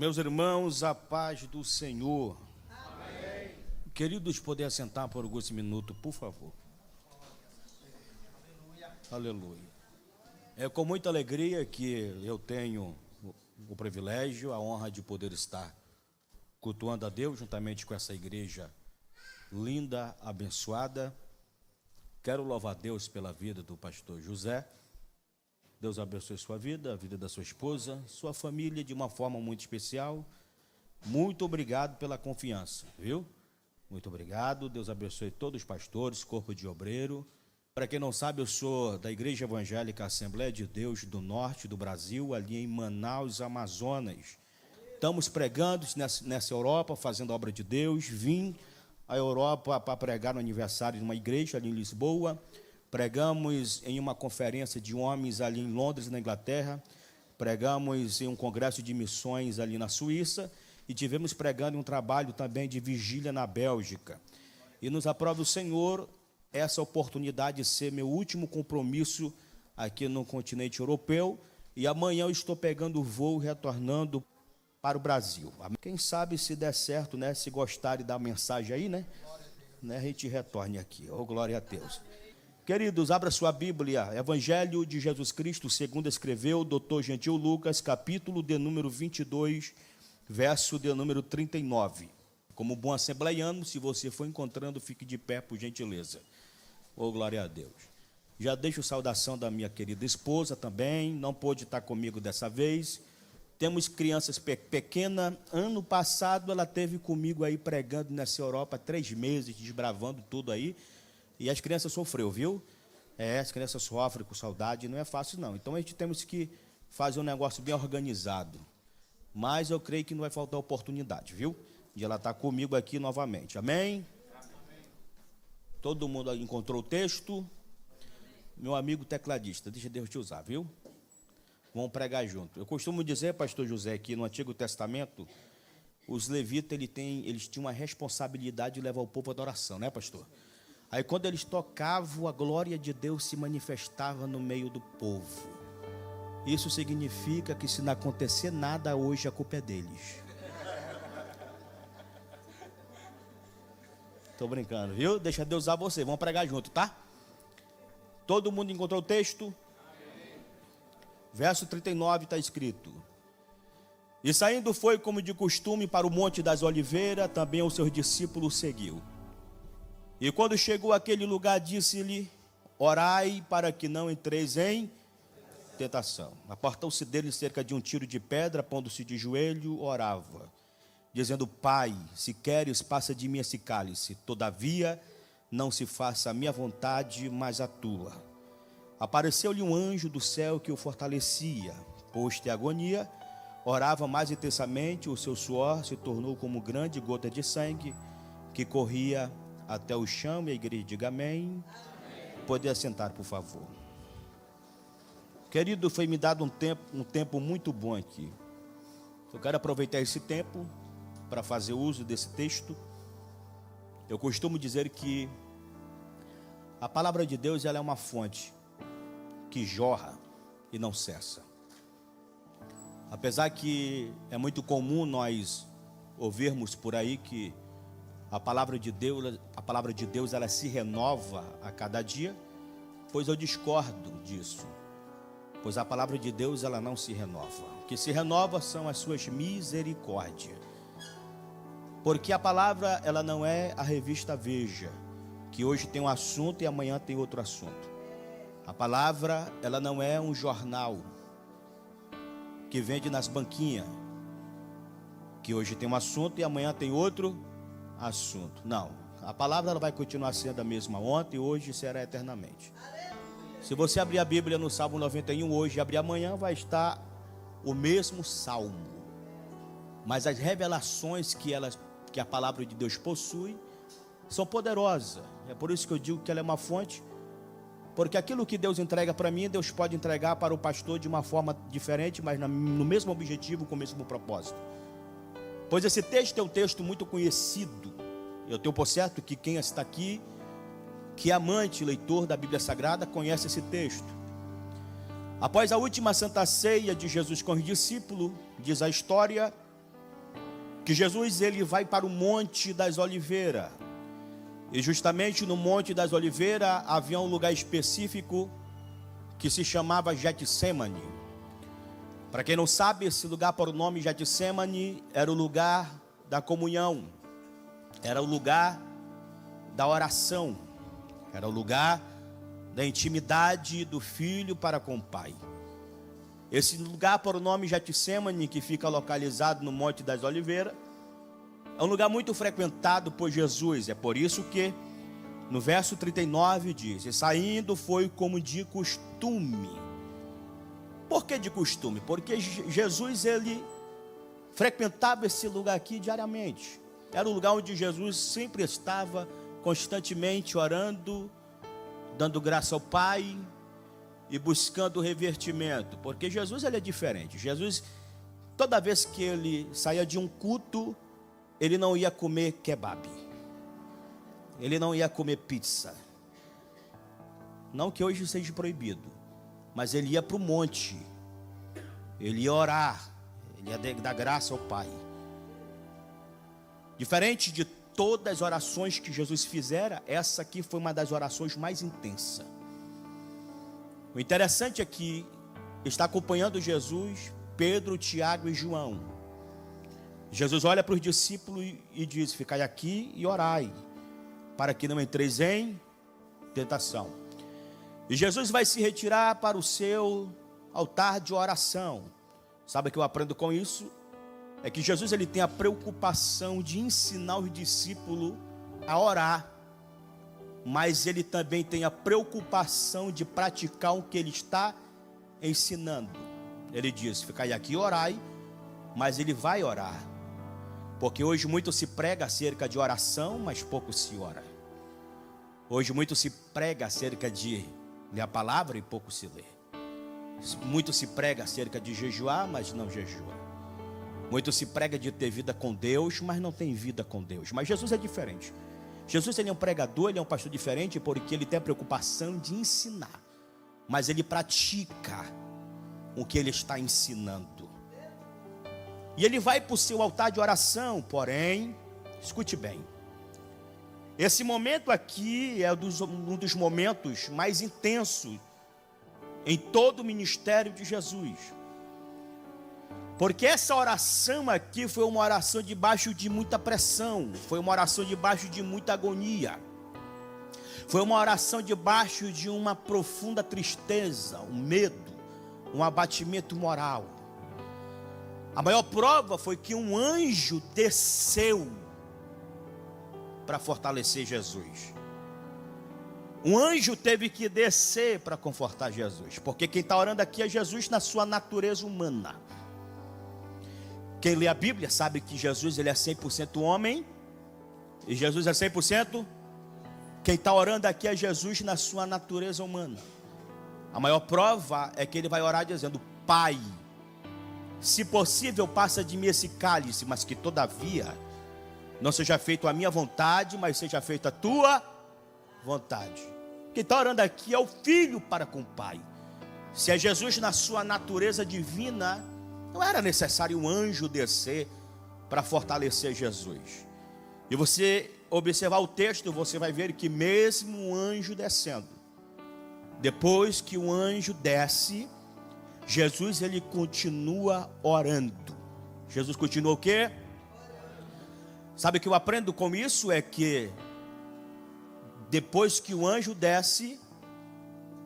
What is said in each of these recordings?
Meus irmãos, a paz do Senhor. Amém. Queridos, poder assentar por alguns minutos, por favor. Aleluia. É com muita alegria que eu tenho o privilégio, a honra de poder estar cultuando a Deus juntamente com essa igreja linda, abençoada. Quero louvar a Deus pela vida do pastor José. Deus abençoe sua vida, a vida da sua esposa, sua família de uma forma muito especial. Muito obrigado pela confiança, viu? Muito obrigado. Deus abençoe todos os pastores, corpo de obreiro. Para quem não sabe, eu sou da Igreja Evangélica Assembleia de Deus do Norte do Brasil, ali em Manaus, Amazonas. Estamos pregando nessa Europa, fazendo a obra de Deus. Vim à Europa para pregar no aniversário de uma igreja ali em Lisboa. Pregamos em uma conferência de homens ali em Londres, na Inglaterra. Pregamos em um congresso de missões ali na Suíça. E tivemos pregando em um trabalho também de vigília na Bélgica. E nos aprova o Senhor essa oportunidade de ser meu último compromisso aqui no continente europeu. E amanhã eu estou pegando o voo, retornando para o Brasil. Quem sabe se der certo, né? Se gostarem da mensagem aí, né? A gente retorne aqui. Oh, glória a Deus. Queridos, abra sua Bíblia, Evangelho de Jesus Cristo, segundo escreveu o doutor Gentil Lucas, capítulo de número 22, verso de número 39. Como bom assembleiano, se você for encontrando, fique de pé, por gentileza. Oh, glória a Deus. Já deixo saudação da minha querida esposa também, não pôde estar comigo dessa vez. Temos crianças pequenas. Ano passado ela esteve comigo aí pregando nessa Europa 3 meses, desbravando tudo aí. E as crianças sofreu, viu? As crianças sofrem com saudade, não é fácil não. Então a gente temos que fazer um negócio bem organizado. Mas eu creio que não vai faltar oportunidade, viu? De ela estar comigo aqui novamente. Amém? Amém. Todo mundo encontrou o texto? Meu amigo tecladista, deixa Deus te usar, viu? Vamos pregar junto. Eu costumo dizer, pastor José, que no Antigo Testamento, os levitas eles tinham uma responsabilidade de levar o povo à adoração, né, pastor? Aí quando eles tocavam, a glória de Deus se manifestava no meio do povo. Isso significa que se não acontecer nada hoje, a culpa é deles. Estou brincando, viu? Deixa Deus usar você, vamos pregar junto, tá? Todo mundo encontrou o texto? Verso 39 está escrito: E saindo foi como de costume para o Monte das Oliveiras, também os seus discípulos seguiu. E quando chegou àquele lugar, disse-lhe: Orai para que não entreis em tentação. Apartou-se dele cerca de um tiro de pedra, pondo-se de joelho, orava, dizendo: Pai, se queres, passa de mim esse cálice. Todavia, não se faça a minha vontade, mas a tua. Apareceu-lhe um anjo do céu que o fortalecia. Posto em agonia, orava mais intensamente, o seu suor se tornou como grande gota de sangue que corria até o chão. E a igreja diga amém. Amém. Pode assentar, por favor. Querido, foi me dado um tempo muito bom aqui. Eu quero aproveitar esse tempo para fazer uso desse texto. Eu costumo dizer que a palavra de Deus, ela é uma fonte que jorra e não cessa. Apesar que é muito comum nós ouvirmos por aí que a palavra de Deus ela se renova a cada dia, pois eu discordo disso. Pois a palavra de Deus ela não se renova. O que se renova são as suas misericórdias. Porque a palavra ela não é a revista Veja, que hoje tem um assunto e amanhã tem outro assunto. A palavra ela não é um jornal que vende nas banquinhas, que hoje tem um assunto e amanhã tem outro assunto. Não, a palavra ela vai continuar sendo a mesma ontem, hoje e será eternamente. Se você abrir a Bíblia no Salmo 91 hoje e abrir amanhã, vai estar o mesmo salmo. Mas as revelações que a palavra de Deus possui são poderosas. É por isso que eu digo que ela é uma fonte, porque aquilo que Deus entrega para mim, Deus pode entregar para o pastor de uma forma diferente, mas no mesmo objetivo, com o mesmo propósito. Pois esse texto é um texto muito conhecido. Eu tenho por certo que quem está aqui, que é amante, leitor da Bíblia Sagrada, conhece esse texto. Após a última Santa Ceia de Jesus com os discípulos, diz a história que Jesus ele vai para o Monte das Oliveiras. E justamente no Monte das Oliveiras havia um lugar específico que se chamava Getsemane. Para quem não sabe, esse lugar por o nome Getsemane era o lugar da comunhão, era o lugar da oração, era o lugar da intimidade do filho para com o pai. Esse lugar por o nome Getsemane, que fica localizado no Monte das Oliveiras, é um lugar muito frequentado por Jesus. É por isso que no verso 39 diz: e saindo foi como de costume. Por que de costume? Porque Jesus ele frequentava esse lugar aqui diariamente. Era o lugar onde Jesus sempre estava constantemente orando, dando graça ao Pai e buscando revertimento. Porque Jesus ele é diferente. Jesus, toda vez que ele saía de um culto, ele não ia comer kebab, ele não ia comer pizza. Não que hoje seja proibido, mas ele ia para o monte, ele ia orar, ele ia dar graça ao Pai. Diferente de todas as orações que Jesus fizera, essa aqui foi uma das orações mais intensas. O interessante é que está acompanhando Jesus Pedro, Tiago e João. Jesus olha para os discípulos e diz: ficai aqui e orai, para que não entreis em tentação. E Jesus vai se retirar para o seu altar de oração. Sabe o que eu aprendo com isso? É que Jesus ele tem a preocupação de ensinar os discípulos a orar, mas ele também tem a preocupação de praticar o que ele está ensinando. Ele diz: ficai aqui e orai, mas ele vai orar. Porque hoje muito se prega acerca de oração, mas pouco se ora. Hoje muito se prega acerca de ler a palavra e pouco se lê. Muito se prega acerca de jejuar, mas não jejua. Muito se prega de ter vida com Deus, mas não tem vida com Deus. Mas Jesus é diferente. Jesus ele é um pregador, ele é um pastor diferente, porque ele tem a preocupação de ensinar, mas ele pratica o que ele está ensinando. E ele vai para o seu altar de oração, porém, escute bem, esse momento aqui é um dos momentos mais intensos em todo o ministério de Jesus. Porque essa oração aqui foi uma oração debaixo de muita pressão, foi uma oração debaixo de muita agonia, foi uma oração debaixo de uma profunda tristeza, um medo, um abatimento moral. A maior prova foi que um anjo desceu para fortalecer Jesus. Um anjo teve que descer para confortar Jesus, porque quem está orando aqui é Jesus na sua natureza humana. Quem lê a Bíblia sabe que Jesus ele é 100% homem e Jesus é 100%. Quem está orando aqui é Jesus na sua natureza humana. A maior prova é que ele vai orar dizendo: Pai, se possível passa de mim esse cálice, mas que todavia não seja feito a minha vontade, mas seja feita a tua vontade. Quem está orando aqui é o Filho para com o Pai. Se é Jesus na sua natureza divina, não era necessário um anjo descer para fortalecer Jesus. E você observar o texto, você vai ver que mesmo um anjo descendo, depois que o anjo desce, Jesus ele continua orando. Jesus continua o quê? Sabe o que eu aprendo com isso? É que depois que o anjo desce,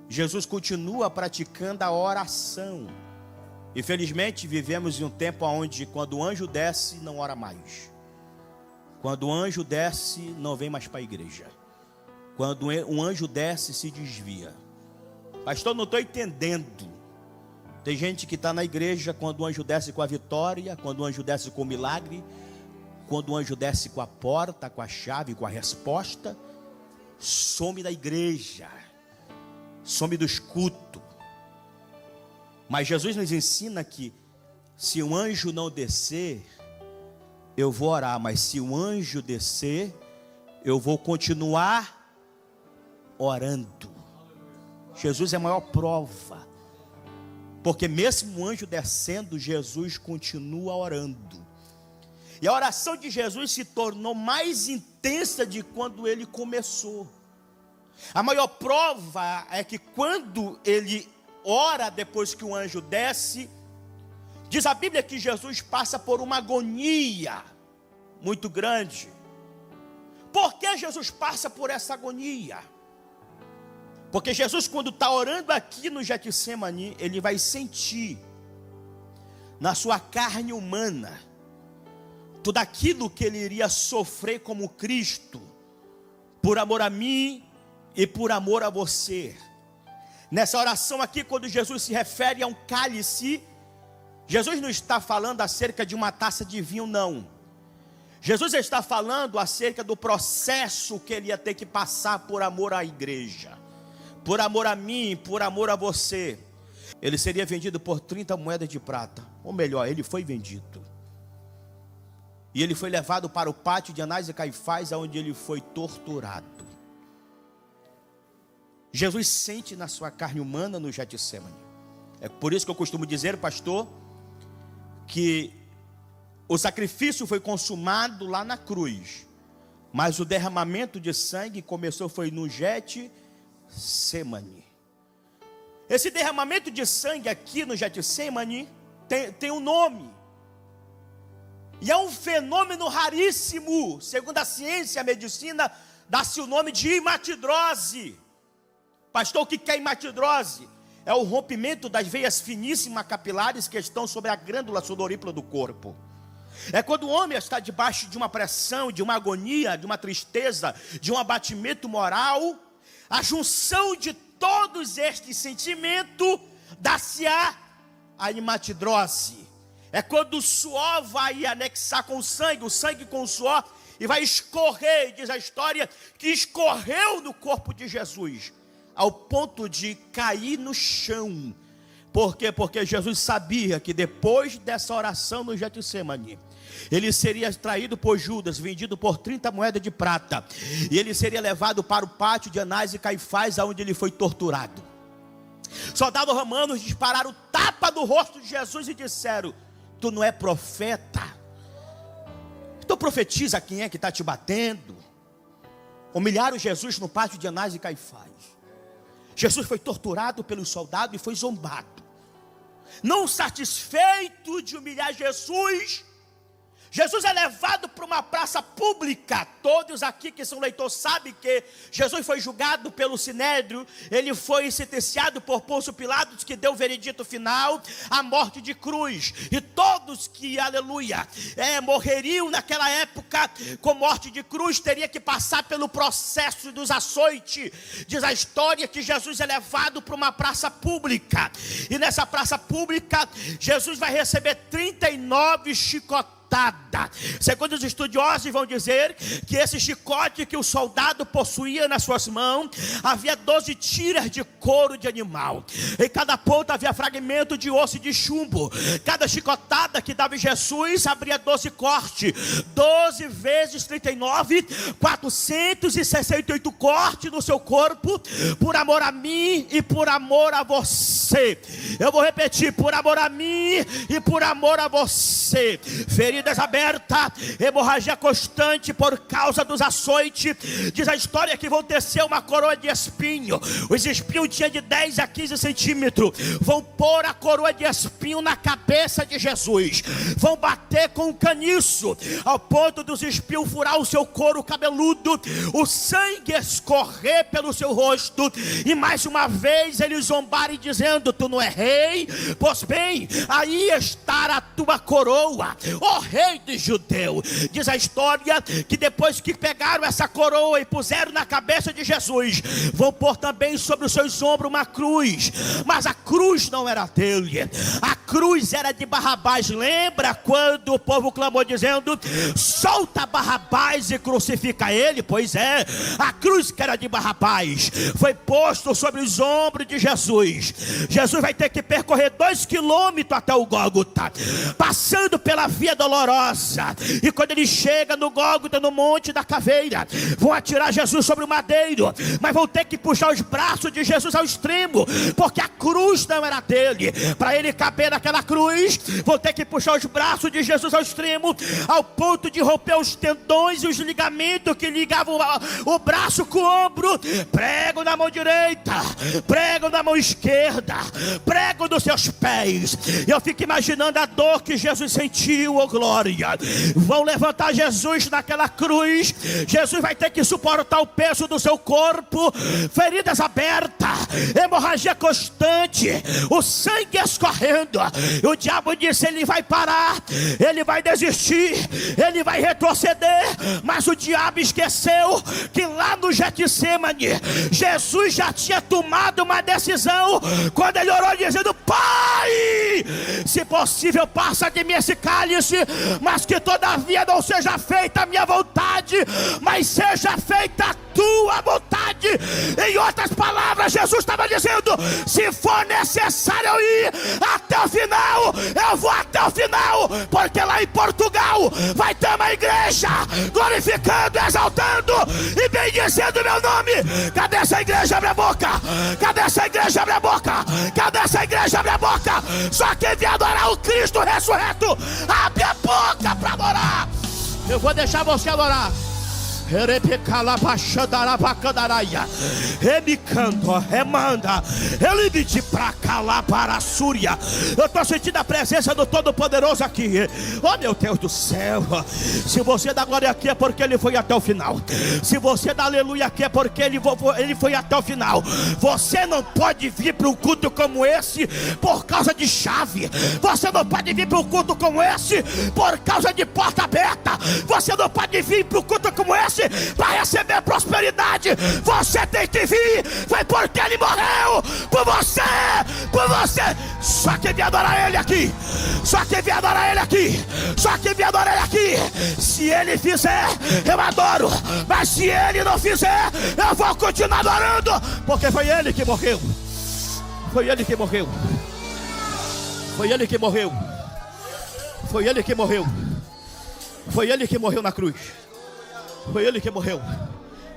Jesus continua praticando a oração. Infelizmente vivemos em um tempo onde quando o anjo desce, não ora mais. Quando o anjo desce, não vem mais para a igreja. Quando um anjo desce, se desvia. Pastor, não estou entendendo. Tem gente que está na igreja quando o anjo desce com a vitória, quando o anjo desce com o milagre, quando o anjo desce com a porta, com a chave, com a resposta, some da igreja, some dos cultos. Mas Jesus nos ensina que se um anjo não descer, eu vou orar, mas se um anjo descer, eu vou continuar orando. Jesus é a maior prova, porque mesmo o anjo descendo, Jesus continua orando. E a oração de Jesus se tornou mais intensa de quando ele começou. A maior prova é que quando ele ora depois que o anjo desce, diz a Bíblia que Jesus passa por uma agonia muito grande. Por que Jesus passa por essa agonia? Porque Jesus, quando está orando aqui no Getsemane, ele vai sentir na sua carne humana tudo aquilo que ele iria sofrer como Cristo, por amor a mim e por amor a você. Nessa oração aqui, quando Jesus se refere a um cálice, Jesus não está falando acerca de uma taça de vinho, não. Jesus está falando acerca do processo que ele ia ter que passar por amor à igreja, por amor a mim, por amor a você. Ele seria vendido por 30 moedas de prata, ou melhor, ele foi vendido. E ele foi levado para o pátio de Anás e Caifás, onde ele foi torturado. Jesus sente na sua carne humana no Getsemane. É por isso que eu costumo dizer, pastor, que o sacrifício foi consumado lá na cruz, mas o derramamento de sangue começou foi no Getsemane. Esse derramamento de sangue aqui no Getsemane tem um nome. E é um fenômeno raríssimo. Segundo a ciência e a medicina, dá-se o nome de hematidrose. Pastor, o que é hematidrose? É o rompimento das veias finíssimas capilares que estão sobre a glândula sudorípara do corpo. É quando o homem está debaixo de uma pressão, de uma agonia, de uma tristeza, de um abatimento moral. A junção de todos estes sentimentos dá-se a hematidrose. É quando o suor vai anexar com o sangue com o suor, e vai escorrer, diz a história, que escorreu no corpo de Jesus, ao ponto de cair no chão. Por quê? Porque Jesus sabia que depois dessa oração no Getsemane, ele seria traído por Judas, vendido por 30 moedas de prata, e ele seria levado para o pátio de Anás e Caifás, onde ele foi torturado. Soldados romanos dispararam tapa no rosto de Jesus e disseram: tu não é profeta? Então profetiza quem é que está te batendo. Humilharam Jesus no pátio de Anás e Caifás. Jesus foi torturado pelos soldados e foi zombado. Não satisfeito de humilhar Jesus, Jesus é levado para uma praça pública. Todos aqui que são leitores sabem que Jesus foi julgado pelo Sinédrio. Ele foi sentenciado por Pôncio Pilatos, que deu o veredito final, a morte de cruz. E todos que, aleluia, morreriam naquela época com morte de cruz, teria que passar pelo processo dos açoites. Diz a história que Jesus é levado para uma praça pública. E nessa praça pública, Jesus vai receber 39 chicotadas. Segundo os estudiosos vão dizer que esse chicote que o soldado possuía nas suas mãos, havia 12 tiras de couro de animal. Em cada ponta havia fragmento de osso de chumbo. Cada chicotada que dava em Jesus abria 12 cortes. 12 vezes 39, 468 cortes no seu corpo, por amor a mim e por amor a você. Eu vou repetir: por amor a mim e por amor a você. Feridas abertas, hemorragia constante por causa dos açoites. Diz a história que vão tecer uma coroa de espinho. Os espinhos tinham de 10 a 15 centímetros. Vão pôr a coroa de espinho na cabeça de Jesus. Vão bater com um caniço, ao ponto dos espinhos furar o seu couro cabeludo, o sangue escorrer pelo seu rosto, e mais uma vez eles zombarem dizendo: tu não é rei? Pois bem, aí está a tua coroa, ó rei dos judeus. Diz a história que depois que pegaram essa coroa e puseram na cabeça de Jesus, vão pôr também sobre os seus ombros uma cruz. Mas a cruz não era dele, a cruz era de Barrabás. Lembra quando o povo clamou dizendo: solta Barrabás e crucifica ele? Pois é, a cruz que era de Barrabás foi posto sobre os ombros de Jesus. Jesus vai ter que percorrer 2 quilômetros até o Gólgota, passando pela via dolorosa, dolorosa. E quando ele chega no Gólgota, no Monte da Caveira, vão atirar Jesus sobre o madeiro, mas vão ter que puxar os braços de Jesus ao extremo, porque a cruz não era dele. Para ele caber naquela cruz, vão ter que puxar os braços de Jesus ao extremo, ao ponto de romper os tendões e os ligamentos que ligavam o braço com o ombro. Prego na mão direita, prego na mão esquerda, prego nos seus pés. Eu fico imaginando a dor que Jesus sentiu, oh glória. Vão levantar Jesus naquela cruz. Jesus vai ter que suportar o peso do seu corpo, feridas abertas, hemorragia constante, o sangue escorrendo. O diabo disse: ele vai parar, ele vai desistir, ele vai retroceder. Mas o diabo esqueceu que lá no Getsemane, Jesus já tinha tomado uma decisão, quando ele orou dizendo: Pai, se possível passa de mim esse cálice, mas que todavia não seja feita a minha vontade, mas seja feita a tua vontade. Em outras palavras, Jesus estava dizendo: se for necessário eu ir até o final, eu vou até o final, porque lá em Portugal vai ter uma igreja glorificando, exaltando e bendizendo meu nome. Cadê essa igreja? Abre a boca. Cadê essa igreja? Abre a boca. Cadê essa igreja? Abre a boca. Só quem vem adorar o Cristo ressurreto, abre a boca para adorar. Eu vou deixar você adorar. Remanda, ele me de pra calar para a Súria. Eu estou sentindo a presença do Todo-Poderoso aqui. Oh meu Deus do céu. Se você dá glória aqui é porque ele foi até o final. Se você dá aleluia aqui é porque ele foi até o final. Você não pode vir para um culto como esse por causa de chave. Você não pode vir para um culto como esse por causa de porta aberta. Você não pode vir para um culto como esse para receber prosperidade. Você tem que vir, foi porque ele morreu por você, por você. Só quem vem adorar ele aqui, só quem vem adorar ele aqui, só quem vem adorar ele aqui. Se ele fizer, eu adoro, mas se ele não fizer, eu vou continuar adorando, porque foi ele que morreu. Foi ele que morreu. Foi ele que morreu. Foi ele que morreu. Foi ele que morreu na cruz. Foi ele que morreu.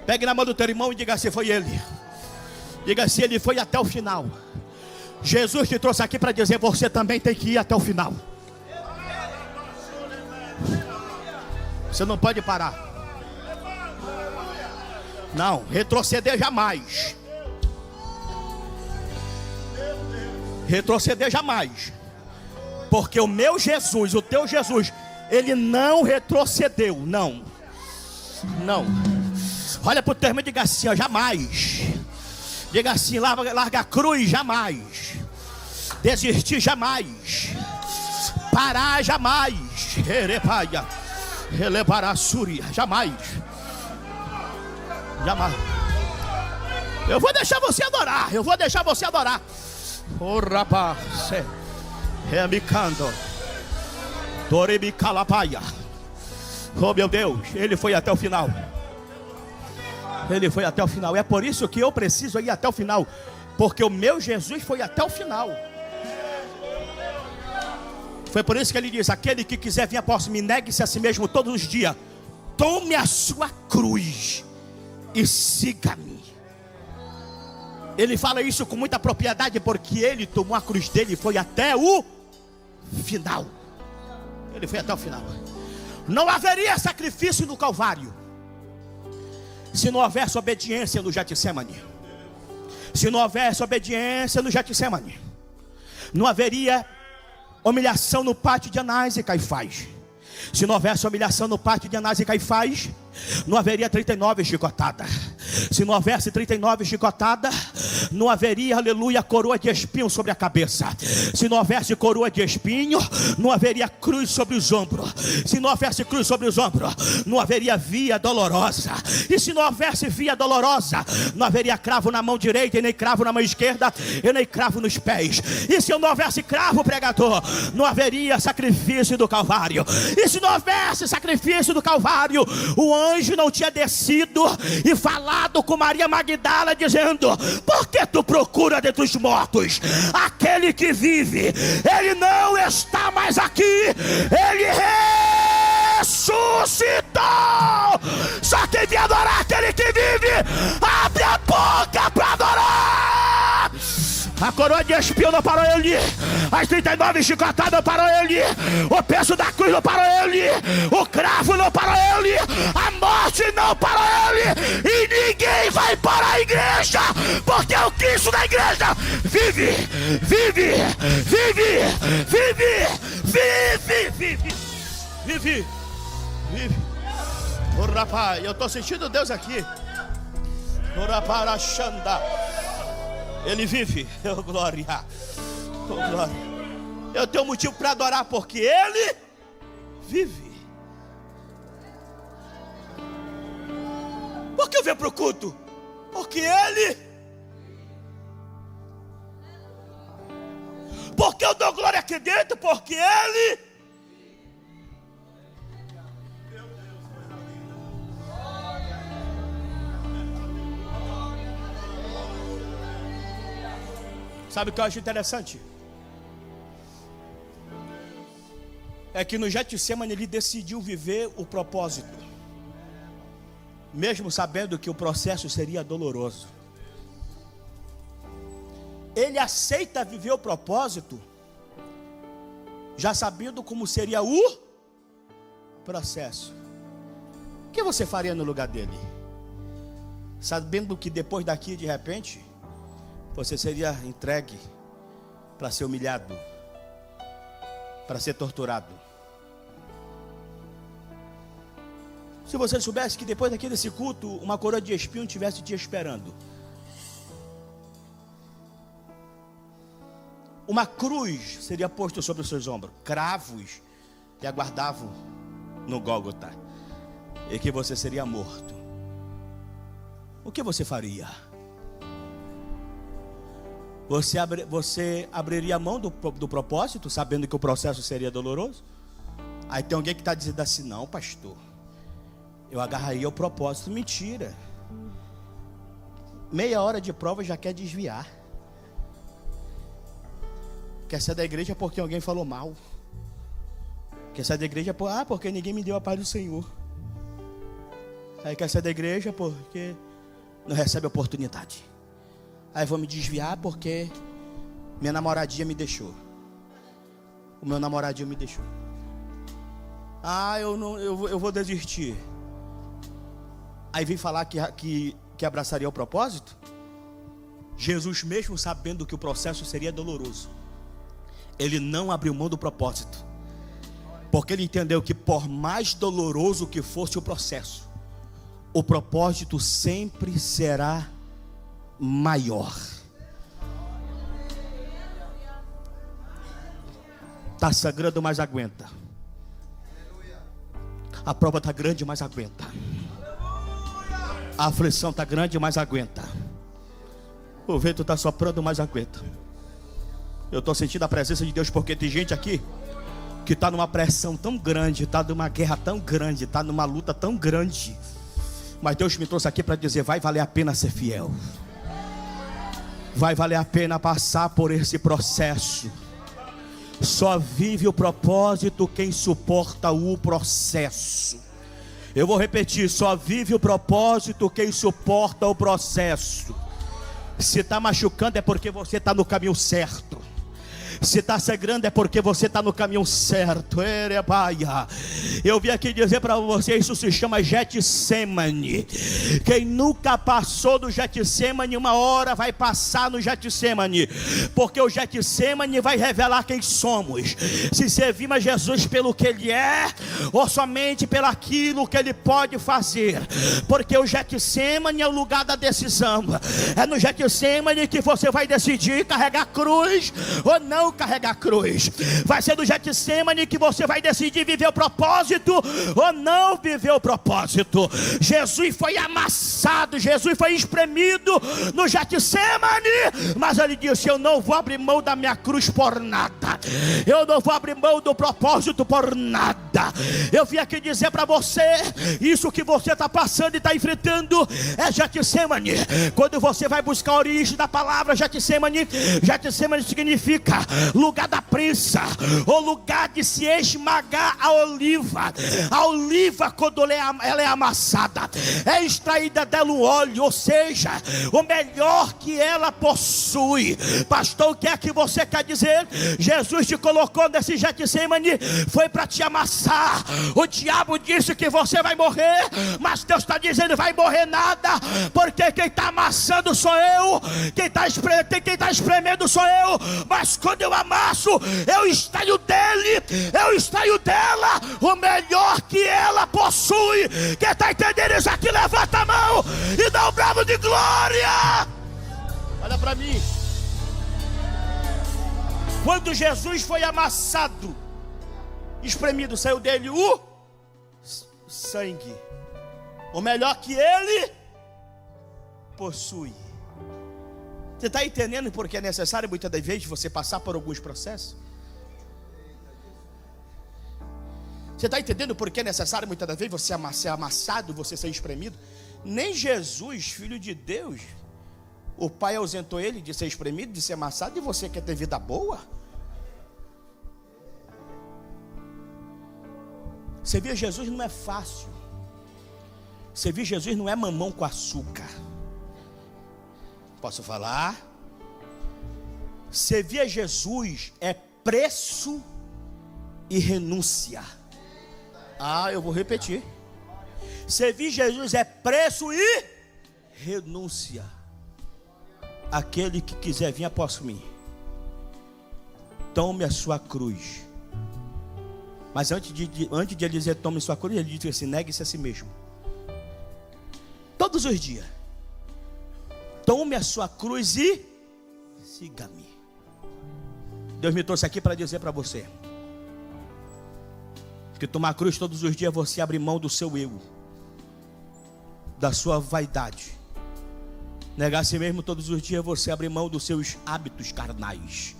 Pegue na mão do teu irmão e diga assim: foi ele. Diga assim: ele foi até o final. Jesus te trouxe aqui para dizer: você também tem que ir até o final. Você não pode parar. Não, retroceder jamais. Retroceder jamais. Porque o meu Jesus, o teu Jesus, ele não retrocedeu, não. Não. Olha para o teu irmão e diga assim: ó, jamais. Diga assim: larga a cruz, jamais. Desistir, jamais. Parar, jamais. Rerepaia, relevar a Súria, jamais. Jamais. Eu vou deixar você adorar. Eu vou deixar você adorar. Oh rapaz, remicando. Doremicalapaia. Oh meu Deus, ele foi até o final. Ele foi até o final. É por isso que eu preciso ir até o final, porque o meu Jesus foi até o final. Foi por isso que ele diz: aquele que quiser vir após mim, negue-se a si mesmo todos os dias, tome a sua cruz e siga-me. Ele fala isso com muita propriedade, porque ele tomou a cruz dele e foi até o final. Ele foi até o final. Não haveria sacrifício no Calvário se não houvesse obediência no Getsemane. Se não houvesse obediência no Getsemane, não haveria humilhação no pátio de Anás e Caifás. Se não houvesse humilhação no pátio de Anás e Caifás, não haveria 39 chicotadas. Se não houvesse 39 chicotadas, não haveria, aleluia, coroa de espinho sobre a cabeça. Se não houvesse coroa de espinho, não haveria cruz sobre os ombros. Se não houvesse cruz sobre os ombros, não haveria via dolorosa. E se não houvesse via dolorosa, não haveria cravo na mão direita, e nem cravo na mão esquerda, e nem cravo nos pés. E se não houvesse cravo, pregador, não haveria sacrifício do Calvário. E se não houvesse sacrifício do Calvário, o anjo não tinha descido e falado com Maria Magdala, dizendo: por que tu procura dentre os mortos aquele que vive? Ele não está mais aqui, ele ressuscitou. Só quem vem adorar aquele que vive, abre a boca para adorar. A coroa de espinho não parou ele, as 39 chicotadas não parou ele, o peso da cruz não parou ele, o cravo não parou ele, a morte não parou ele, e ninguém vai parar a igreja, porque o Cristo da igreja vive, vive, vive, vive, vive, vive, vive, vive. Ô rapaz, eu estou sentindo Deus aqui. Ô rapaz, Xanda. Ele vive, oh glória, oh glória. Eu tenho motivo para adorar porque Ele vive. Por que eu venho para o culto? Porque Ele. Porque eu dou glória aqui dentro? Porque Ele. Sabe o que eu acho interessante? É que no Getsemane ele decidiu viver o propósito, mesmo sabendo que o processo seria doloroso. Ele aceita viver o propósito, já sabendo como seria o processo. O que você faria no lugar dele? Sabendo que depois daqui, de repente, você seria entregue para ser humilhado, para ser torturado. Se você soubesse que depois daqui desse culto, uma coroa de espinho estivesse te esperando, uma cruz seria posta sobre os seus ombros, cravos te aguardavam no Gólgota, e que você seria morto, o que você faria? Você abriria a mão do propósito, sabendo que o processo seria doloroso? Aí tem alguém que está dizendo assim: não, pastor, eu agarraria o propósito. Mentira. Meia hora de prova já quer desviar. Quer sair da igreja porque alguém falou mal. Quer sair da igreja porque ninguém me deu a paz do Senhor. Aí quer sair da igreja porque não recebe oportunidade. Aí vou me desviar porque minha namoradinha me deixou. O meu namoradinho me deixou. Eu vou desistir. Aí vem falar que abraçaria o propósito. Jesus, mesmo sabendo que o processo seria doloroso, ele não abriu mão do propósito, porque ele entendeu que por mais doloroso que fosse o processo, o propósito sempre será maior. Está sangrando, mas aguenta. A prova está grande, mas aguenta. A aflição está grande, mas aguenta. O vento está soprando, mas aguenta. Eu estou sentindo a presença de Deus, porque tem gente aqui que está numa pressão tão grande, está numa guerra tão grande, está numa luta tão grande, mas Deus me trouxe aqui para dizer: vai valer a pena ser fiel. Vai valer a pena passar por esse processo. Só vive o propósito quem suporta o processo. Eu vou repetir: só vive o propósito quem suporta o processo. Se está machucando é porque você está no caminho certo. Se está sangrando é porque você está no caminho certo. Eu vim aqui dizer para você: isso se chama Getsemane. Quem nunca passou do Getsemane, uma hora vai passar no Getsemane, porque o Getsemane vai revelar quem somos. Se servimos a Jesus pelo que Ele é, ou somente pelo aquilo que Ele pode fazer. Porque o Getsemane é o lugar da decisão. É no Getsemane que você vai decidir carregar cruz ou não carregar cruz. Vai ser no Getsemane que você vai decidir viver o propósito ou não viver o propósito. Jesus foi amassado, Jesus foi espremido no Getsemane, mas Ele disse: eu não vou abrir mão da minha cruz por nada. Eu não vou abrir mão do propósito por nada. Eu vim aqui dizer para você: isso que você está passando e está enfrentando é Getsemane. Quando você vai buscar a origem da palavra Getsemane, Getsemane significa lugar da prensa, o lugar de se esmagar a oliva. A oliva, quando ela é amassada, é extraída dela o óleo, ou seja, o melhor que ela possui. Pastor, o que é que você quer dizer? Jesus te colocou nesse Getsemane, foi para te amassar. O diabo disse que você vai morrer, mas Deus está dizendo: vai morrer nada, porque quem está amassando sou eu, quem está espremendo sou eu. Mas quando eu amasso, eu extraio dele, eu extraio dela o melhor que ela possui. Quem está entendendo isso aqui, levanta a mão e dá um bravo de glória. Olha para mim. Quando Jesus foi amassado, espremido, saiu dele o sangue, o melhor que ele possui. Você está entendendo porque é necessário muitas das vezes você passar por alguns processos? Você está entendendo porque é necessário muitas das vezes você ser amassado, você ser espremido? Nem Jesus, Filho de Deus, o Pai ausentou ele de ser espremido, de ser amassado, e você quer ter vida boa? Servir Jesus não é fácil. Servir Jesus não é mamão com açúcar. Posso falar? Servir a Jesus é preço e renúncia. Eu vou repetir. Servir Jesus é preço e renúncia. Aquele que quiser vir após mim, tome a sua cruz. Mas antes de ele dizer tome a sua cruz, ele diz assim: negue-se a si mesmo. Todos os dias. Tome a sua cruz e siga-me. Deus me trouxe aqui para dizer para você que tomar a cruz todos os dias, você abre mão do seu eu, da sua vaidade. Negar a si mesmo todos os dias, você abre mão dos seus hábitos carnais,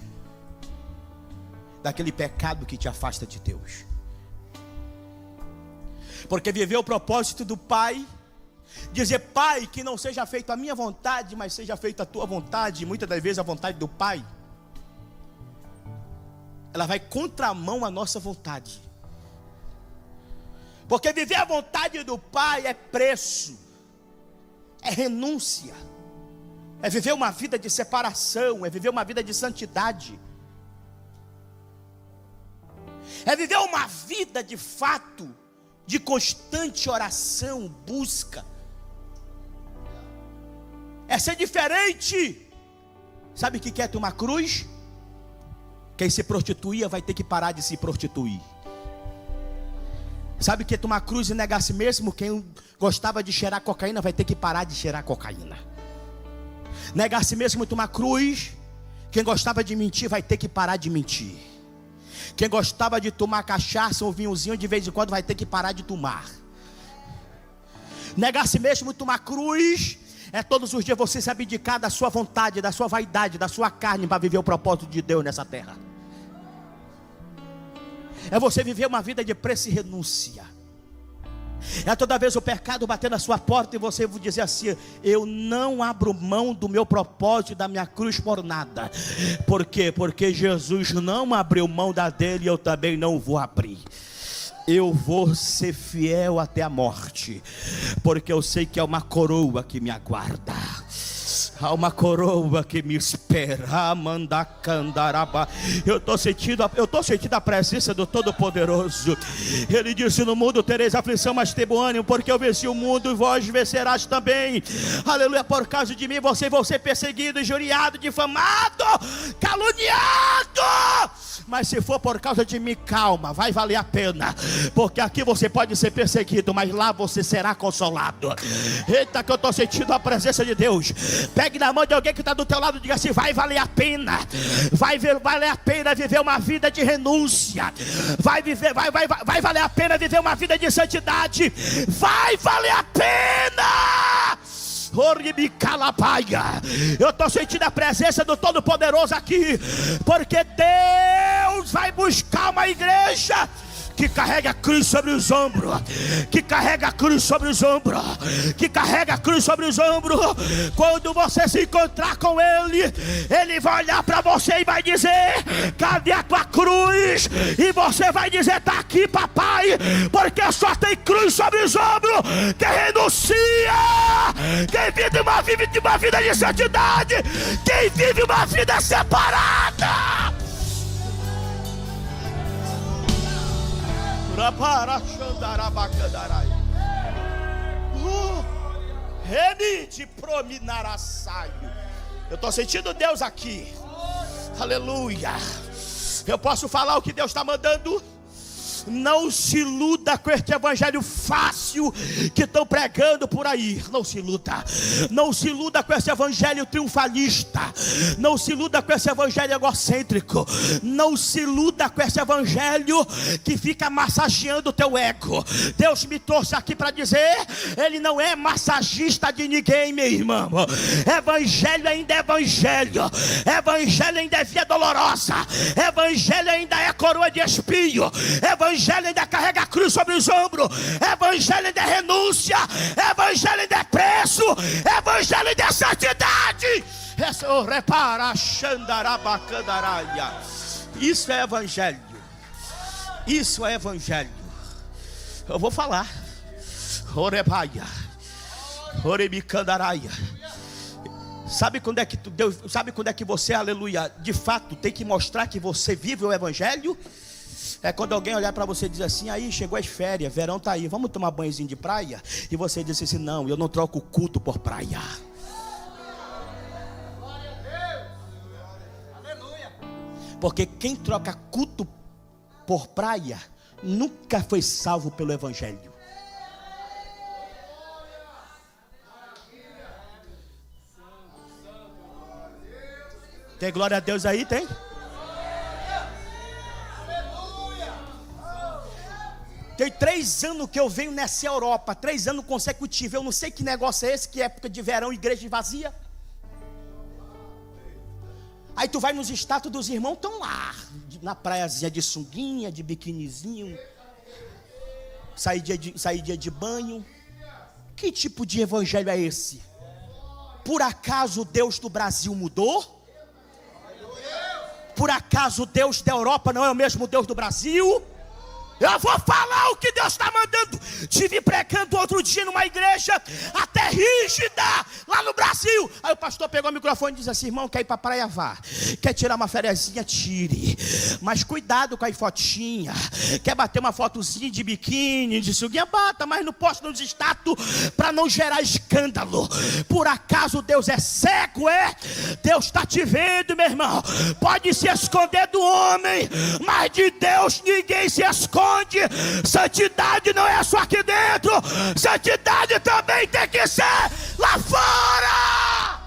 daquele pecado que te afasta de Deus. Porque viver o propósito do Pai, dizer: Pai, que não seja feita a minha vontade, mas seja feita a tua vontade. Muitas das vezes a vontade do Pai, ela vai contramão à nossa vontade. Porque viver a vontade do Pai é preço, é renúncia, é viver uma vida de separação, é viver uma vida de santidade, é viver uma vida de fato, de constante oração, busca. É ser diferente. Sabe o que quer tomar cruz? Quem se prostituía vai ter que parar de se prostituir. Sabe o que é tomar cruz e negar a si mesmo? Quem gostava de cheirar cocaína vai ter que parar de cheirar cocaína. Negar a si mesmo e tomar cruz. Quem gostava de mentir vai ter que parar de mentir. Quem gostava de tomar cachaça ou vinhozinho de vez em quando vai ter que parar de tomar. Negar a si mesmo e tomar cruz é todos os dias você se abdicar da sua vontade, da sua vaidade, da sua carne, para viver o propósito de Deus nessa terra. É você viver uma vida de preço e renúncia. É toda vez o pecado bater na sua porta e você dizer assim: eu não abro mão do meu propósito, da minha cruz por nada. Por quê? Porque Jesus não abriu mão da dele e eu também não vou abrir. Eu vou ser fiel até a morte, porque eu sei que é uma coroa que me aguarda. Há uma coroa que me espera. Eu estou sentindo a presença do Todo-Poderoso. Ele disse: no mundo tereis aflição, mas tem bom ânimo, porque eu venci o mundo e vós vencerás também. Aleluia. Por causa de mim vocês vão ser perseguidos, injuriados, difamados, caluniados. Mas se for por causa de mim, calma, vai valer a pena. Porque aqui você pode ser perseguido, mas lá você será consolado. Eita, que eu estou sentindo a presença de Deus. Pegue na mão de alguém que está do teu lado e diga assim: vai valer a pena. Vai valer a pena viver uma vida de renúncia. Vai valer a pena viver uma vida de santidade. Vai valer a pena. Eu estou sentindo a presença do Todo-Poderoso aqui, porque Deus vai buscar uma igreja que carrega a cruz sobre os ombros, que carrega a cruz sobre os ombros, que carrega a cruz sobre os ombros. Quando você se encontrar com Ele, Ele vai olhar para você e vai dizer: cadê a tua cruz? E você vai dizer: está aqui, papai, porque só tem cruz sobre os ombros quem renuncia, quem vive uma vida de santidade, quem vive uma vida separada. Remite prominaraçaio. Eu estou sentindo Deus aqui. Aleluia. Eu posso falar o que Deus está mandando? Não se iluda com este evangelho fácil que estão pregando por aí. Não se iluda. Não se iluda com esse evangelho triunfalista. Não se iluda com esse evangelho egocêntrico. Não se iluda com esse evangelho que fica massageando o teu ego. Deus me trouxe aqui para dizer: Ele não é massagista de ninguém, meu irmão. Evangelho ainda é evangelho. Evangelho ainda é via dolorosa. Evangelho ainda é coroa de espinho. Evangelho ainda carrega a cruz sobre os ombros. Evangelho ainda é renúncia. Evangelho ainda é preço. Evangelho ainda é santidade. Isso é evangelho. Isso é evangelho. Eu vou falar. Orebaia. Orebicandaraia. Sabe quando é que Deus, sabe quando é que você, aleluia, de fato tem que mostrar que você vive o evangelho? É quando alguém olhar para você e dizer assim: aí chegou as férias, verão tá aí, vamos tomar banhozinho de praia? E você diz assim: não, eu não troco culto por praia. Porque quem troca culto por praia nunca foi salvo pelo evangelho. Tem glória a Deus aí? Tem? Tem 3 anos que eu venho nessa Europa, 3 anos consecutivos. Eu não sei que negócio é esse, que época de verão, igreja vazia. Aí tu vai nos status dos irmãos, estão lá, na praiazinha de sunguinha, de biquinizinho. Sair dia de banho. Que tipo de evangelho é esse? Por acaso o Deus do Brasil mudou? Por acaso o Deus da Europa não é o mesmo Deus do Brasil? Eu vou falar o que Deus está mandando. Estive pregando outro dia numa igreja até rígida, lá no Brasil. Aí o pastor pegou o microfone e disse assim: irmão, quer ir para a praia? Vá. Quer tirar uma fériasinha? Tire. Mas cuidado com a fotinha. Quer bater uma fotozinha de biquíni, de sunguinha? Bata, mas não posto nos status para não gerar escândalo. Por acaso Deus é cego, é? Deus está te vendo, meu irmão. Pode se esconder do homem, mas de Deus ninguém se esconde. Santidade não é só aqui dentro, santidade também tem que ser lá fora.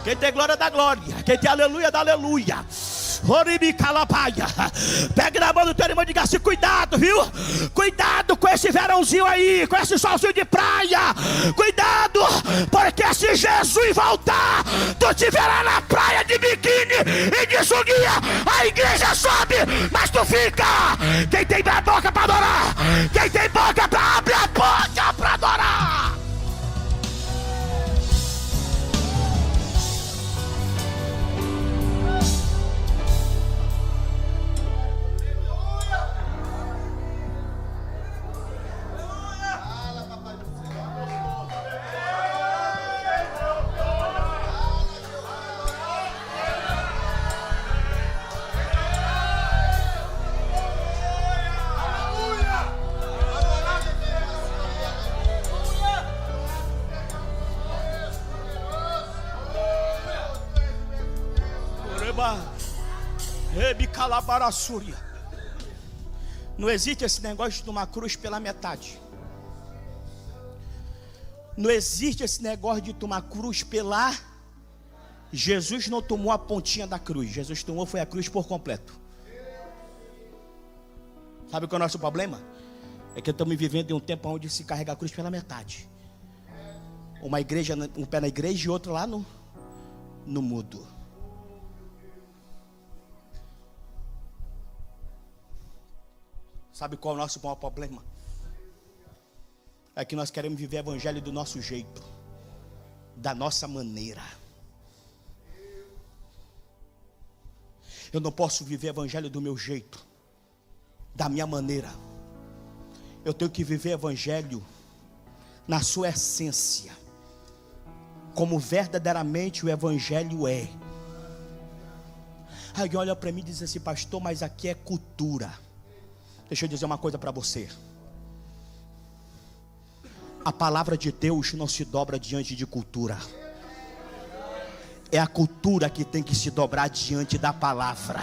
Quem tem glória dá glória, quem tem aleluia dá aleluia. Pegue na mão do teu irmão e diga assim: cuidado, viu? Cuidado com esse verãozinho aí, com esse solzinho de praia. Cuidado, porque se Jesus voltar, tu te verá na praia de biquíni e de sunguinha. A igreja sobe, mas tu fica. Quem tem boca para adorar, quem tem boca para abrir a boca para adorar. Não existe esse negócio de tomar cruz pela metade. Não existe esse negócio de tomar cruz pela... Jesus não tomou a pontinha da cruz. Jesus tomou foi a cruz por completo. Sabe qual é o nosso problema? É que estamos vivendo em um tempo onde se carrega a cruz pela metade. Uma igreja, um pé na igreja e outro lá no mudo. Sabe qual é o nosso maior problema? É que nós queremos viver o evangelho do nosso jeito, da nossa maneira. Eu não posso viver o evangelho do meu jeito, da minha maneira. Eu tenho que viver o evangelho na sua essência, como verdadeiramente o evangelho é. Aí olha para mim e diz assim: pastor, mas aqui é cultura. Deixa eu dizer uma coisa para você. A palavra de Deus não se dobra diante de cultura. É a cultura que tem que se dobrar diante da palavra.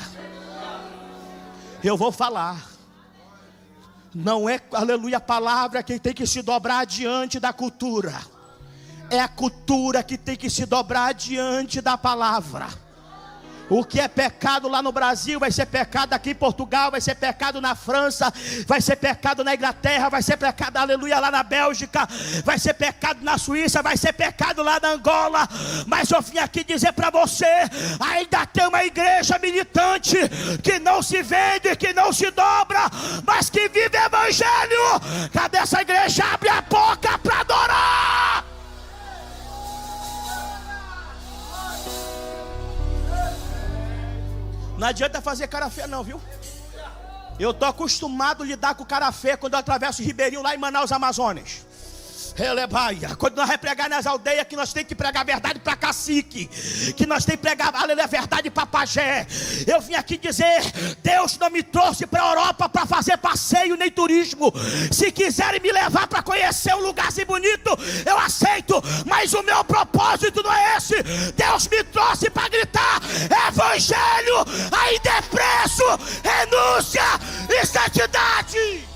Eu vou falar. Não é, aleluia, a palavra que tem que se dobrar diante da cultura. É a cultura que tem que se dobrar diante da palavra. O que é pecado lá no Brasil vai ser pecado aqui em Portugal, vai ser pecado na França, vai ser pecado na Inglaterra, vai ser pecado, aleluia, lá na Bélgica, vai ser pecado na Suíça, vai ser pecado lá na Angola. Mas eu vim aqui dizer para você: ainda tem uma igreja militante que não se vende, que não se dobra, mas que vive o evangelho. Cadê essa igreja? Abre a boca para adorar. Não adianta fazer cara feia não, viu? Eu estou acostumado a lidar com cara feia quando eu atravesso o Ribeirinho lá em Manaus, Amazonas. Relebaia. Quando nós vamos pregar nas aldeias, que nós temos que pregar a verdade para cacique, que nós temos que pregar a verdade para pajé. Eu vim aqui dizer: Deus não me trouxe para a Europa para fazer passeio nem turismo. Se quiserem me levar para conhecer um lugar assim bonito, eu aceito, mas o meu propósito não é esse. Deus me trouxe para gritar evangelho, ainda é preço, renúncia e santidade.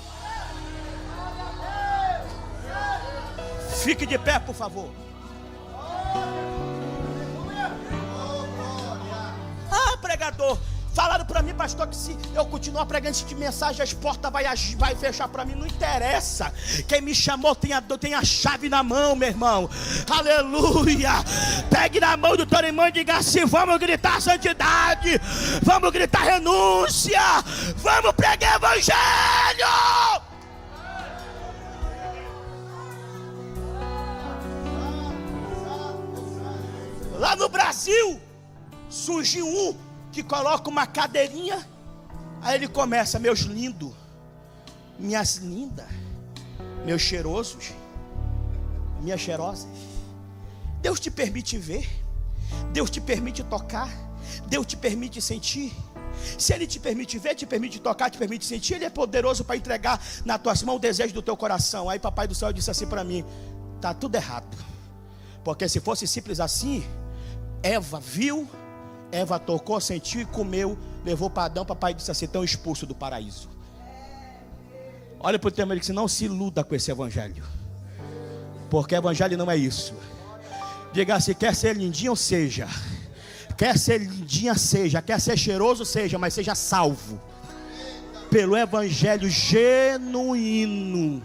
Fique de pé, por favor. Ah, pregador, falaram para mim, pastor, que se eu continuar pregando esse tipo de mensagem, as portas vai fechar para mim. Não interessa. Quem me chamou tem a chave na mão, meu irmão. Aleluia. Pegue na mão do teu irmão e diga assim: vamos gritar santidade, vamos gritar renúncia, vamos pregar evangelho. Lá no Brasil, surgiu um que coloca uma cadeirinha, aí ele começa: meus lindos, minhas lindas, meus cheirosos, minhas cheirosas. Deus te permite ver, Deus te permite tocar, Deus te permite sentir. Se Ele te permite ver, te permite tocar, te permite sentir, Ele é poderoso para entregar na tua mão o desejo do teu coração. Aí papai do céu disse assim para mim: está tudo errado. Porque se fosse simples assim, Eva viu, Eva tocou, sentiu e comeu, levou para Adão. Papai disse assim: estão expulsos do paraíso. Olha para o tema e disse: não se iluda com esse evangelho, porque evangelho não é isso. Diga assim: quer ser lindinho, seja. Quer ser lindinha, seja. Quer ser cheiroso, seja. Mas seja salvo pelo evangelho genuíno.